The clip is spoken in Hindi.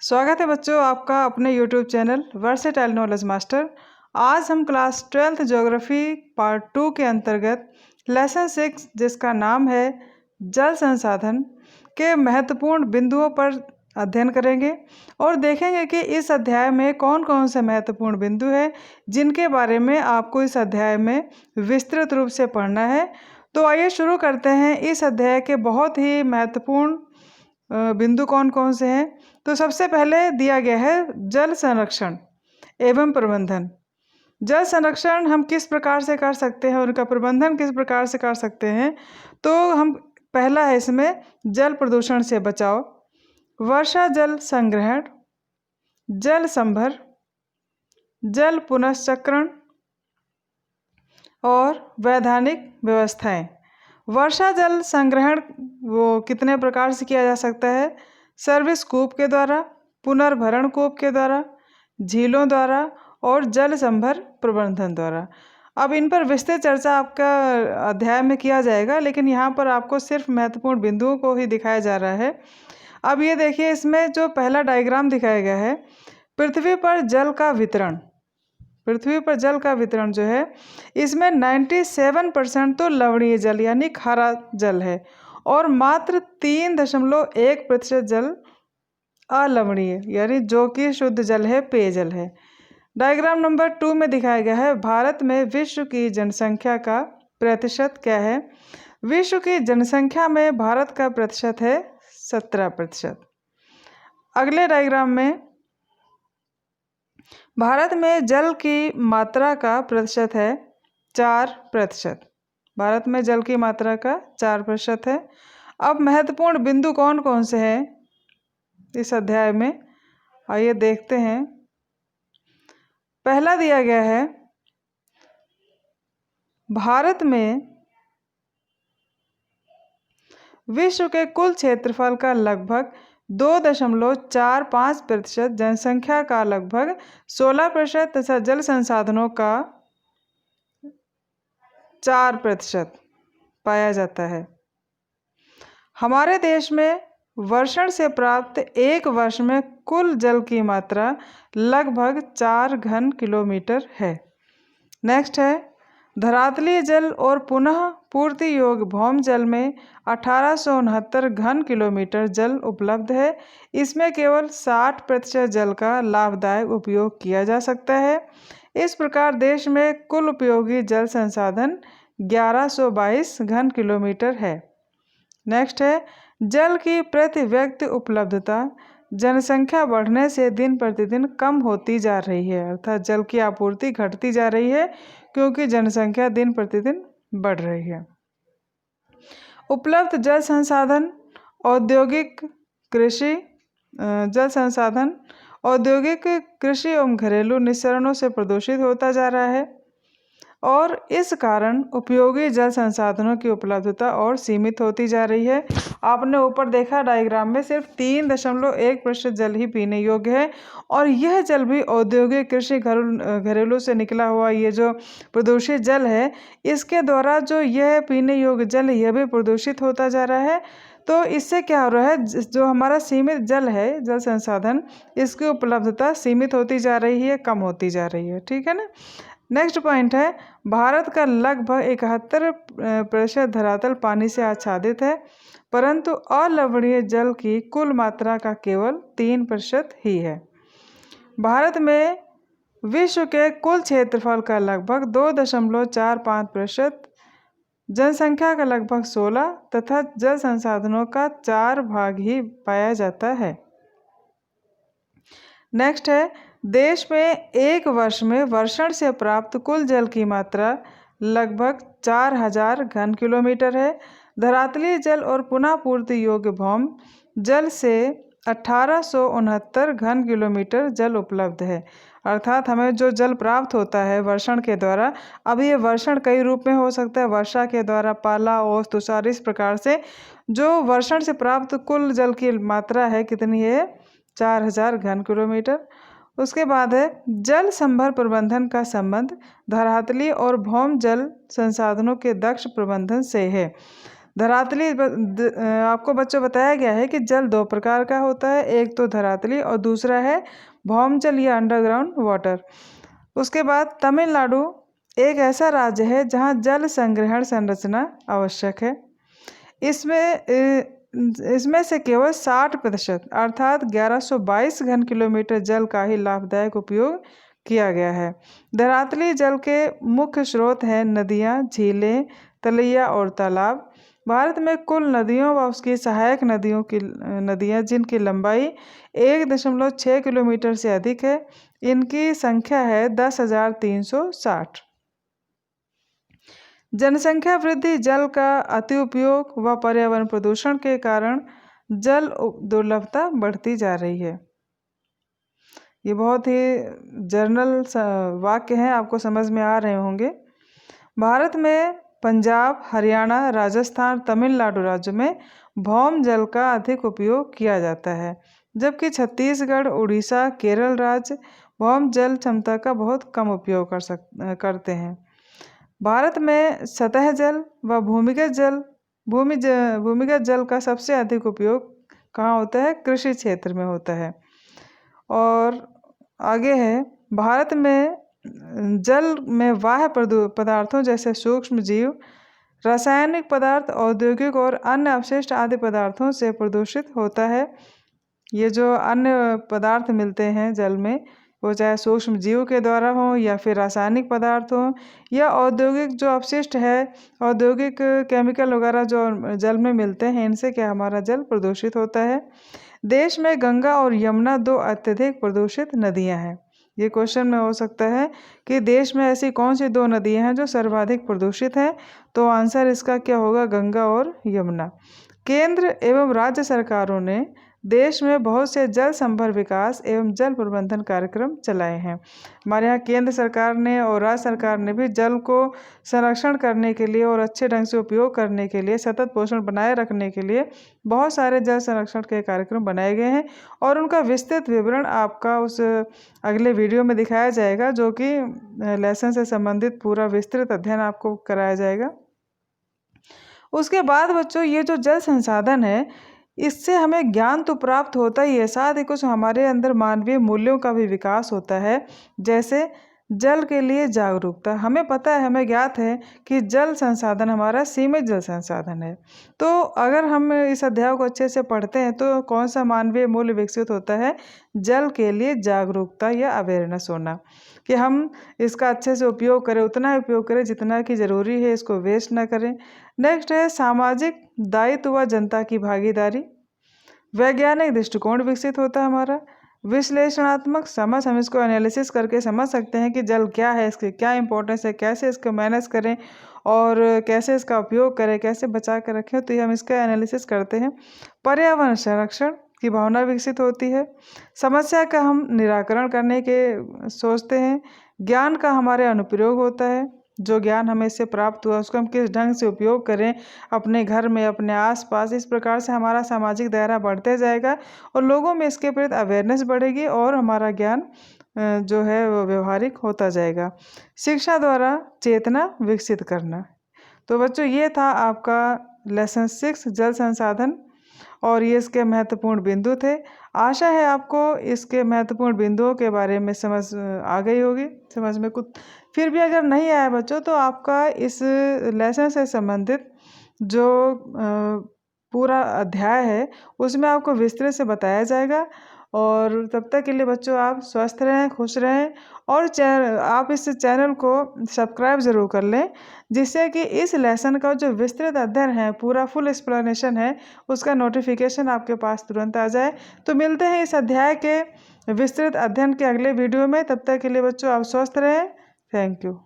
स्वागत है बच्चों आपका अपने YouTube channel versatile knowledge master. आज हम क्लास 12th ज्योग्राफी पार्ट 2 के अंतर्गत लेसन 6 जिसका नाम है जल संसाधन के महत्वपूर्ण बिंदुओं पर अध्ययन करेंगे और देखेंगे कि इस अध्याय में कौन कौन से महत्वपूर्ण बिंदु हैं जिनके बारे में आपको इस अध्याय में विस्तृत रूप से पढ़ना है। तो आइए शुरू करते हैं। इस अध्याय के बहुत ही महत्वपूर्ण बिंदु कौन कौन से हैं। तो सबसे पहले दिया गया है जल संरक्षण एवं प्रबंधन। जल संरक्षण हम किस प्रकार से कर सकते हैं, उनका प्रबंधन किस प्रकार से कर सकते हैं। तो हम पहला है इसमें जल प्रदूषण से बचाव, वर्षा जल संग्रहण, जल संभर, जल पुनश्चक्रण और वैधानिक व्यवस्थाएं। वर्षा जल संग्रहण वो कितने प्रकार से किया जा सकता है? सर्विस कूप के द्वारा, पुनर्भरण कूप के द्वारा, झीलों द्वारा और जल संभर प्रबंधन द्वारा। अब इन पर विस्तृत चर्चा आपका अध्याय में किया जाएगा, लेकिन यहाँ पर आपको सिर्फ महत्वपूर्ण बिंदुओं को ही दिखाया जा रहा है। अब ये देखिए, इसमें जो पहला डायग्राम दिखाया गया है, पृथ्वी पर जल का वितरण। पृथ्वी पर जल का वितरण जो है, इसमें 97% तो लवणीय जल यानी खारा जल है और मात्र 3.1% जल अलवणीय यानी जो कि शुद्ध जल है, पेयजल है। डायग्राम नंबर 2 में दिखाया गया है भारत में विश्व की जनसंख्या का प्रतिशत क्या है। विश्व की जनसंख्या में भारत का प्रतिशत है 17%। अगले डायग्राम में भारत में जल की मात्रा का प्रतिशत है 4%। भारत में जल की मात्रा का 4% है। अब महत्वपूर्ण बिंदु कौन कौन से हैं इस अध्याय में, आइए देखते हैं। पहला दिया गया है भारत में विश्व के कुल क्षेत्रफल का लगभग 2.45%, जनसंख्या का लगभग 16% तथा जल संसाधनों का 4% पाया जाता है। हमारे देश में वर्षण से प्राप्त एक वर्ष में कुल जल की मात्रा लगभग 4 घन किलोमीटर है। नेक्स्ट है धरातलीय जल और पुनः पूर्ति योग्य भौम जल में 1869 घन किलोमीटर जल उपलब्ध है। इसमें केवल 60% जल का लाभदायक उपयोग किया जा सकता है। इस प्रकार देश में कुल उपयोगी जल संसाधन 1122 घन किलोमीटर है। नेक्स्ट है जल की प्रति व्यक्ति उपलब्धता जनसंख्या बढ़ने से दिन प्रतिदिन कम होती जा रही है, अर्थात जल की आपूर्ति घटती जा रही है क्योंकि जनसंख्या दिन प्रतिदिन बढ़ रही है। उपलब्ध जल संसाधन औद्योगिक कृषि जल संसाधन औद्योगिक कृषि एवं घरेलू निस्सरणों से प्रदूषित होता जा रहा है और इस कारण उपयोगी जल संसाधनों की उपलब्धता और सीमित होती जा रही है। आपने ऊपर देखा डायग्राम में सिर्फ 3.1% जल ही पीने योग्य है और यह जल भी औद्योगिक कृषि घरेलू से निकला हुआ ये जो प्रदूषित जल है, इसके द्वारा जो यह पीने योग्य जल यह भी प्रदूषित होता जा रहा है। तो इससे क्या हो रहा है, जो हमारा सीमित जल है, जल संसाधन, इसकी उपलब्धता सीमित होती जा रही है, कम होती जा रही है। ठीक है ना। नेक्स्ट पॉइंट है भारत का लगभग 71% धरातल पानी से आच्छादित है, परंतु अलवणीय जल की कुल मात्रा का केवल 3% ही है। भारत में विश्व के कुल क्षेत्रफल का लगभग 2.45%, जनसंख्या का लगभग 16 तथा जल संसाधनों का 4 भाग ही पाया जाता है। नेक्स्ट है देश में एक वर्ष में वर्षण से प्राप्त कुल जल की मात्रा लगभग 4000 घन किलोमीटर है। धरातलीय जल और पुनः पूर्ति योग्य भौम जल से 1869 घन किलोमीटर जल उपलब्ध है, अर्थात हमें जो जल प्राप्त होता है वर्षण के द्वारा, अब ये वर्षण कई रूप में हो सकता है, वर्षा के द्वारा, पाला, ओस, तुषार, इस प्रकार से जो वर्षण से प्राप्त कुल जल की मात्रा है कितनी है? 4000 घन किलोमीटर। उसके बाद है जल संभर प्रबंधन का संबंध धरातलीय और भौम जल संसाधनों के दक्ष प्रबंधन से है। धरातली आपको बच्चों बताया गया है कि जल दो प्रकार का होता है, एक तो धरातली और दूसरा है भौम जल या अंडरग्राउंड वाटर। उसके बाद तमिलनाडु एक ऐसा राज्य है जहाँ जल संग्रहण संरचना आवश्यक है। इसमें से केवल 60% अर्थात 1122 घन किलोमीटर जल का ही लाभदायक उपयोग किया गया है। धरातली जल के मुख्य स्रोत हैं नदियाँ, झीलें, तलैया और तालाब। भारत में कुल नदियों व उसकी सहायक नदियाँ जिनकी लंबाई 1.6 किलोमीटर से अधिक है, इनकी संख्या है 10,360। जनसंख्या वृद्धि, जल का अति उपयोग व पर्यावरण प्रदूषण के कारण जल दुर्लभता बढ़ती जा रही है। ये बहुत ही जर्नल वाक्य हैं, आपको समझ में आ रहे होंगे। भारत में पंजाब, हरियाणा, राजस्थान, तमिलनाडु राज्यों में भौम जल का अधिक उपयोग किया जाता है, जबकि छत्तीसगढ़, उड़ीसा, केरल राज्य भौम जल क्षमता का बहुत कम उपयोग करते हैं। भारत में सतह जल व भूमिगत जल का सबसे अधिक उपयोग कहाँ होता है? कृषि क्षेत्र में होता है। और आगे है, भारत में जल में बाह्य पदार्थों जैसे सूक्ष्म जीव, रासायनिक पदार्थ, औद्योगिक और अन्य अपशिष्ट आदि पदार्थों से प्रदूषित होता है। ये जो अन्य पदार्थ मिलते हैं जल में, वो चाहे सूक्ष्म जीव के द्वारा हो या फिर रासायनिक पदार्थ हो या औद्योगिक जो अपशिष्ट है, औद्योगिक केमिकल वगैरह जो जल में मिलते हैं, इनसे क्या हमारा जल प्रदूषित होता है। देश में गंगा और यमुना 2 अत्यधिक प्रदूषित नदियां हैं। ये क्वेश्चन में हो सकता है कि देश में ऐसी कौन सी 2 नदियां हैं जो सर्वाधिक प्रदूषित हैं, तो आंसर इसका क्या होगा? गंगा और यमुना। केंद्र एवं राज्य सरकारों ने देश में बहुत से जल संभर विकास एवं जल प्रबंधन कार्यक्रम चलाए हैं। हमारे यहाँ केंद्र सरकार ने और राज्य सरकार ने भी जल को संरक्षण करने के लिए और अच्छे ढंग से उपयोग करने के लिए, सतत पोषण बनाए रखने के लिए बहुत सारे जल संरक्षण के कार्यक्रम बनाए गए हैं और उनका विस्तृत विवरण आपका उस अगले वीडियो में दिखाया जाएगा, जो कि लेसन से संबंधित पूरा विस्तृत अध्ययन आपको कराया जाएगा। उसके बाद बच्चों, ये जो जल संसाधन है, इससे हमें ज्ञान तो प्राप्त होता ही है, साथ ही कुछ हमारे अंदर मानवीय मूल्यों का भी विकास होता है। जैसे जल के लिए जागरूकता। हमें पता है, हमें ज्ञात है कि जल संसाधन हमारा सीमित जल संसाधन है। तो अगर हम इस अध्याय को अच्छे से पढ़ते हैं तो कौन सा मानवीय मूल्य विकसित होता है? जल के लिए जागरूकता या अवेयरनेस होना, कि हम इसका अच्छे से उपयोग करें, उतना ही उपयोग करें जितना कि ज़रूरी है, इसको वेस्ट ना करें। नेक्स्ट है सामाजिक दायित्व व जनता की भागीदारी। वैज्ञानिक दृष्टिकोण विकसित होता है हमारा। विश्लेषणात्मक समझ, हम इसको एनालिसिस करके समझ सकते हैं कि जल क्या है, इसके क्या इंपॉर्टेंस है, कैसे इसको मैनेज करें और कैसे इसका उपयोग करें, कैसे बचा कर रखें, तो ये हम इसका एनालिसिस करते हैं। पर्यावरण संरक्षण की भावना विकसित होती है। समस्या का हम निराकरण करने के सोचते हैं। ज्ञान का हमारे अनुप्रयोग होता है। जो ज्ञान हमें इससे प्राप्त हुआ उसको हम किस ढंग से उपयोग करें अपने घर में, अपने आसपास, इस प्रकार से हमारा सामाजिक दायरा बढ़ते जाएगा और लोगों में इसके प्रति अवेयरनेस बढ़ेगी और हमारा ज्ञान जो है वो व्यवहारिक होता जाएगा। शिक्षा द्वारा चेतना विकसित करना। तो बच्चों, ये था आपका लेसन 6 जल संसाधन और ये इसके महत्वपूर्ण बिंदु थे। आशा है आपको इसके महत्वपूर्ण बिंदुओं के बारे में समझ आ गई होगी। समझ में कुछ फिर भी अगर नहीं आया बच्चों, तो आपका इस लेसन से संबंधित जो पूरा अध्याय है उसमें आपको विस्तृत से बताया जाएगा। और तब तक के लिए बच्चों, आप स्वस्थ रहें, खुश रहें और आप इस चैनल को सब्सक्राइब ज़रूर कर लें, जिससे कि इस लेसन का जो विस्तृत अध्ययन है, पूरा फुल एक्सप्लेनेशन है, उसका नोटिफिकेशन आपके पास तुरंत आ जाए। तो मिलते हैं इस अध्याय के विस्तृत अध्ययन के अगले वीडियो में। तब तक के लिए बच्चों, आप स्वस्थ रहें। Thank you.